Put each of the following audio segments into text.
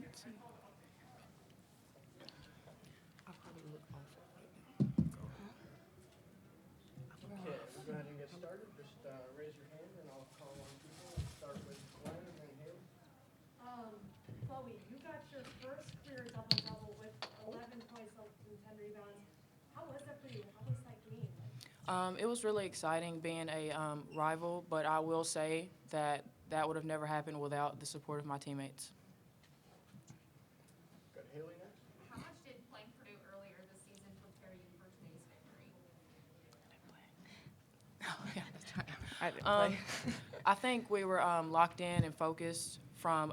Let's see. I probably look awful right Okay, we'll go ahead and get started. Just raise your hand and I'll call on people. We'll start with Glenn and then Haley. Chloe, you got your first career double-double with 11 points and 10 rebounds. How was that for you? How was that game? It was really exciting being a rival, but I will say that that would have never happened without the support of my teammates. Got Haley next. How much did playing Purdue earlier this season prepare you for today's victory? Oh, yeah, that's right. I didn't play. I think we were locked in and focused from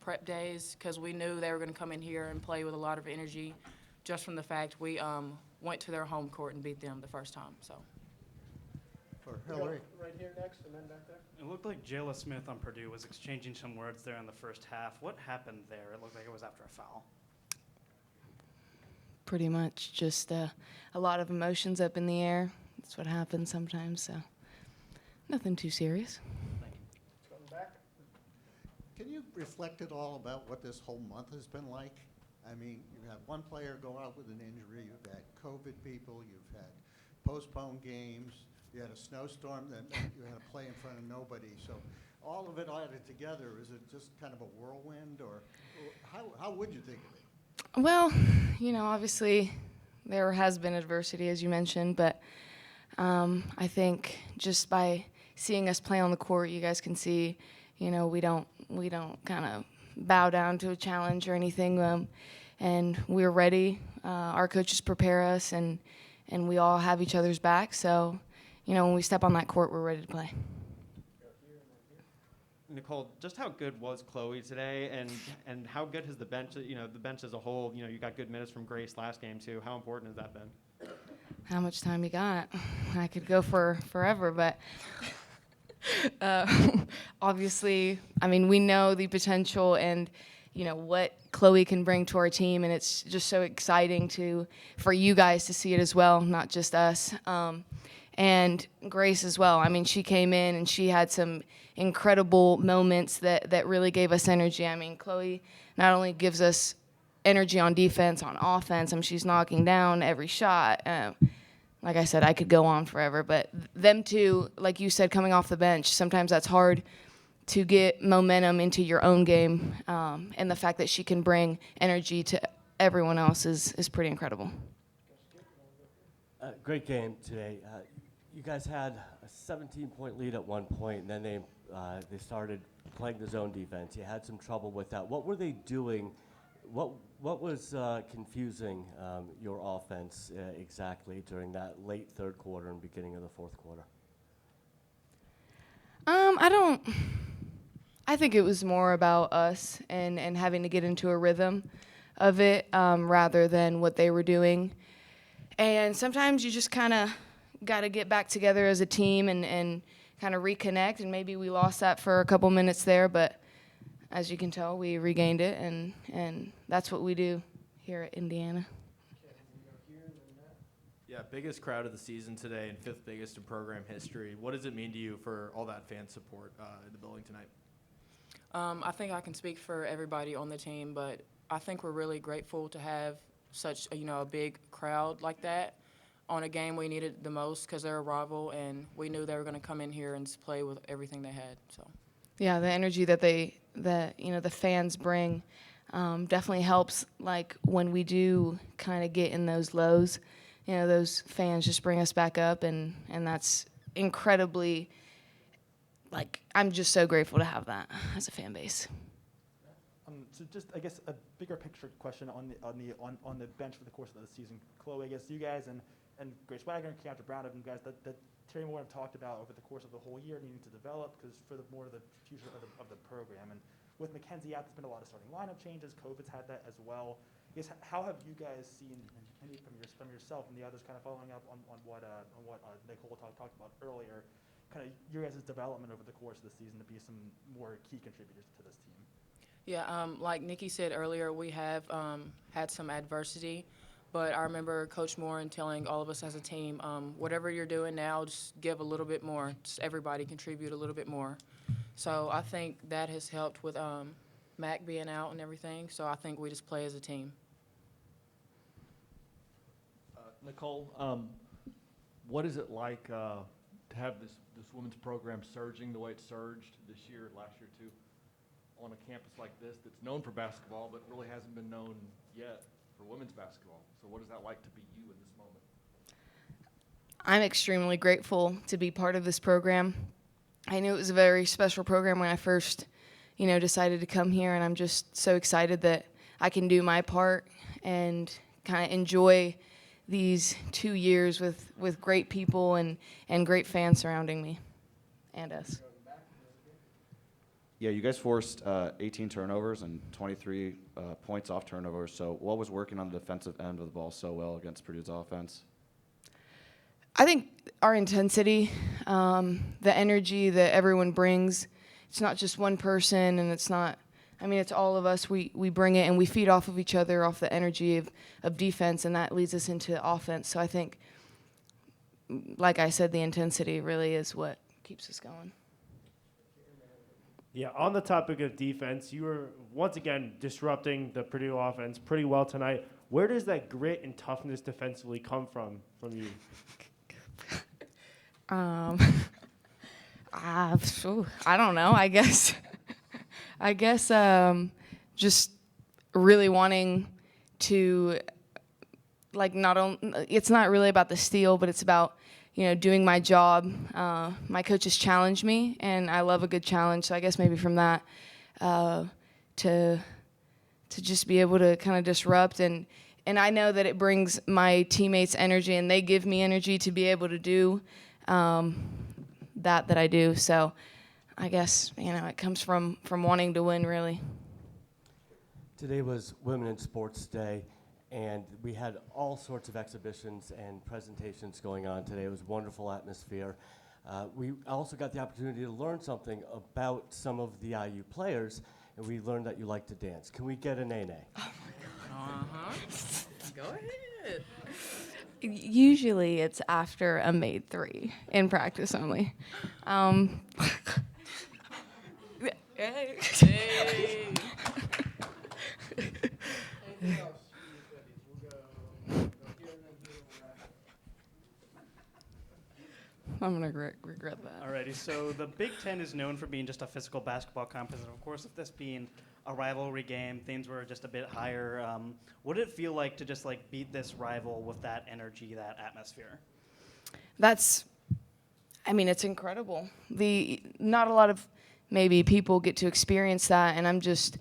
prep days because we knew they were going to come in here and play with a lot of energy just from the fact we went to their home court and beat them the first time. So. For We'll Hillary. go right here next and then back there. It looked like Jayla Smith on Purdue was exchanging some words there in the first half. What happened there? It looked like it was after a foul. Pretty much just a lot of emotions up in the air. That's what happens sometimes, so nothing too serious. Thank you. Coming back. Can you reflect at all about what this whole month has been like? I mean, you have one player go out with an injury, you've had COVID people, you've had postponed games, you had a snowstorm that you had to play in front of nobody. So all of it added together, is it just kind of a whirlwind, or how would you think of it? Well, obviously there has been adversity, as you mentioned, but I think just by seeing us play on the court, you guys can see, we don't kind of bow down to a challenge or anything, and we're ready. Our coaches prepare us, and we all have each other's back. So, when we step on that court, we're ready to play. Nicole, just how good was Chloe today, and how good has the bench, the bench as a whole, you got good minutes from Grace last game too. How important has that been? How much time you got? I could go for forever, but obviously, we know the potential and, what Chloe can bring to our team, and it's just so exciting for you guys to see it as well, not just us. And Grace as well. She came in and she had some incredible moments that really gave us energy. Chloe not only gives us energy on defense, on offense, she's knocking down every shot. Like I said, I could go on forever, but them two, like you said, coming off the bench, sometimes that's hard to get momentum into your own game, and the fact that she can bring energy to everyone else is pretty incredible. Great game today. You guys had a 17-point lead at one point, and then they started playing the zone defense. You had some trouble with that. What were they doing? What was confusing your offense exactly during that late third quarter and beginning of the fourth quarter? I think it was more about us and having to get into a rhythm of it rather than what they were doing. And sometimes you just kind of got to get back together as a team and kind of reconnect. And maybe we lost that for a couple minutes there, but as you can tell, we regained it, and that's what we do here at Indiana. Yeah, biggest crowd of the season today and fifth biggest in program history. What does it mean to you for all that fan support in the building tonight? I think I can speak for everybody on the team, but I think we're really grateful to have such a big crowd like that on a game we needed the most because they're a rival, and we knew they were going to come in here and play with everything they had. So. Yeah, the energy that the fans bring definitely helps. Like when we do kind of get in those lows, those fans just bring us back up, and that's incredibly. I'm just so grateful to have that as a fan base. So just, I guess, a bigger picture question on the bench for the course of the season. Chloe, I guess you guys and Grace Wagner and Keandra Brown have been guys that Terry Moore have talked about over the course of the whole year needing to develop because for the more of the future of the program. And with Mackenzie out, there's been a lot of starting lineup changes. COVID's had that as well. I guess, how have you guys seen, and from yourself and the others, kind of following up on what Nicole talked about earlier, kind of your guys' development over the course of the season to be some more key contributors to this team? Yeah, like Nikki said earlier, we have had some adversity, but I remember Coach Moore telling all of us as a team, whatever you're doing now, just give a little bit more. Just everybody contribute a little bit more. So I think that has helped with Mac being out and everything. So I think we just play as a team. Nicole, what is it like to have this women's program surging the way it surged this year, last year too, on a campus like this that's known for basketball but really hasn't been known yet for women's basketball? So what is that like to be you in this moment? I'm extremely grateful to be part of this program. I knew it was a very special program when I first, decided to come here, and I'm just so excited that I can do my part and kind of enjoy these 2 years with great people and great fans surrounding me and us. Yeah, you guys forced 18 turnovers and 23 points off turnovers. So what was working on the defensive end of the ball so well against Purdue's offense? I think our intensity, the energy that everyone brings, it's not just one person, and it's all of us. We bring it, and we feed off of each other, off the energy of defense, and that leads us into offense. So I think, like I said, the intensity really is what keeps us going. Yeah, on the topic of defense, you were once again disrupting the Purdue offense pretty well tonight. Where does that grit and toughness defensively come from you? I don't know. I guess just really wanting to, it's not really about the steal, but it's about, doing my job. My coaches challenge me, and I love a good challenge. So I guess maybe from that, to just be able to kind of disrupt, and I know that it brings my teammates energy, and they give me energy to be able to do that I do. So I guess, it comes from wanting to win, really. Today was Women in Sports Day, and we had all sorts of exhibitions and presentations going on today. It was a wonderful atmosphere. We also got the opportunity to learn something about some of the IU players, and we learned that you like to dance. Can we get a nay-nay? Oh my God. Go ahead. Usually it's after a made 3 in practice only. Hey. Anything else? We'll go here and then here we'll wrap up. I'm going to regret that. Alrighty, so the Big Ten is known for being just a physical basketball conference, and of course, with this being a rivalry game, things were just a bit higher. What did it feel like to just beat this rival with that energy, that atmosphere? It's incredible. Not a lot of maybe people get to experience that, and I'm just,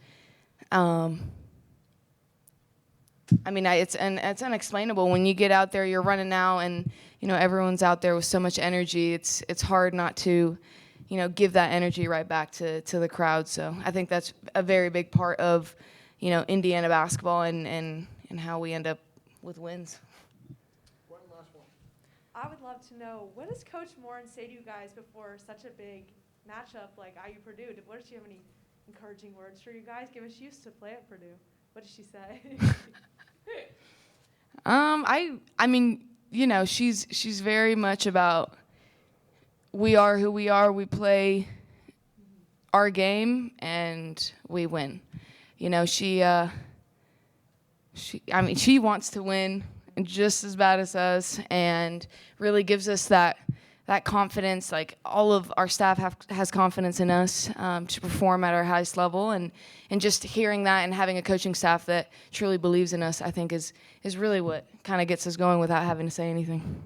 it's unexplainable. When you get out there, you're running out, and everyone's out there with so much energy. It's hard not to, give that energy right back to the crowd. So I think that's a very big part of, Indiana basketball and how we end up with wins. One last one. I would love to know, what does Coach Morin say to you guys before such a big matchup like IU Purdue? Does she have any encouraging words for you guys? Given she used to play at Purdue. What did she say? She's very much about, we are who we are, we play our game, and we win. She wants to win just as bad as us, and really gives us that confidence. All of our staff has confidence in us to perform at our highest level, and just hearing that and having a coaching staff that truly believes in us, I think is really what kind of gets us going without having to say anything.